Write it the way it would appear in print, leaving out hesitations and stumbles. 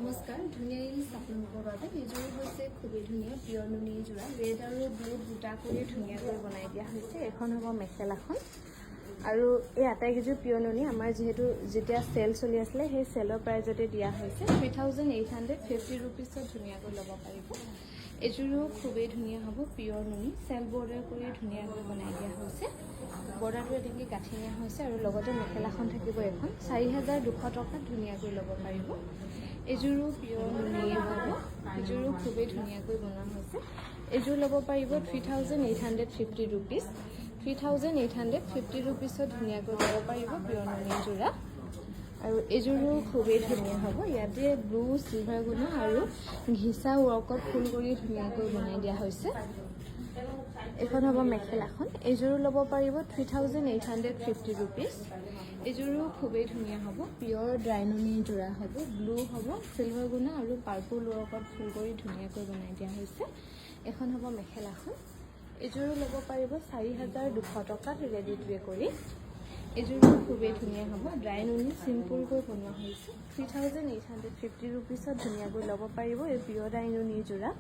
নমস্কাৰ ধুনীয়া ইলছ আপোনালোকৰ বাবে এইযোৰ হৈছে খুবেই ধুনীয়া পিয়ৰ নুনি যোৰা ৰেড আৰু ব্লু বুটা কৰি ধুনীয়াকৈ বনাই দিয়া হৈছে। এখন হ'ব মেখেলাখন আৰু এই আটাইকেইযোৰ পিয়ৰ নুনি আমাৰ যিহেতু যেতিয়া চেল চলি আছিলে সেই চেলৰ প্ৰাইজতে দিয়া হৈছে 3850 ৰুপিছত ধুনীয়াকৈ ল'ব পাৰিব। এইযোৰো খুবেই ধুনীয়া হ'ব পিয়ৰ নুনি চেল বৰ্ডাৰ কৰি ধুনীয়াকৈ বনাই দিয়া হৈছে। বৰ্ডাৰটো এনেকৈ গাঁঠি নিয়া হৈছে আৰু লগতে মেখেলাখন থাকিব এখন 4200 টকাত ধুনীয়াকৈ ল'ব পাৰিব। এইযোৰো পিয়ৰ নুনিয়ে হ'ব, এইযোৰো খুবেই ধুনীয়াকৈ বনোৱা হৈছে। এইযোৰ ল'ব পাৰিব 3850 ৰুপিছ 3850 ৰুপিছত ধুনীয়াকৈ ল'ব পাৰিব পিয়ৰ নুনি যোৰা। আৰু এইযোৰো খুবেই ধুনীয়া হ'ব। ইয়াতে ব্লু চিলভাৰ গুণা আৰু ঘিচা ৱৰ্কত ফুল কৰি ধুনীয়াকৈ বনাই দিয়া হৈছে। এখন হ'ব মেখেলাখন, এইযোৰো ল'ব পাৰিব 3850 ৰুপিছ। এইযোৰো খুবেই ধুনীয়া হ'ব, পিয়ৰ ড্ৰাই নুনি যোৰা হ'ব, ব্লু হ'ব, চিলভাৰ গুণা আৰু পাৰ্পল ৱৰ্কত ফুল কৰি ধুনীয়াকৈ বনাই দিয়া হৈছে। এখন হ'ব মেখেলাখন, এইযোৰো ল'ব পাৰিব 4200 টকাত ৰেডি টু ৱে কৰি। এইযোৰো খুবেই ধুনীয়া হ'ব, ড্ৰাই নুনি চিম্পুলকৈ বনোৱা হৈছে। 3850 ৰুপিছত ধুনীয়াকৈ ল'ব পাৰিব এই পিয়ৰ ড্ৰাই নুনি যোৰা।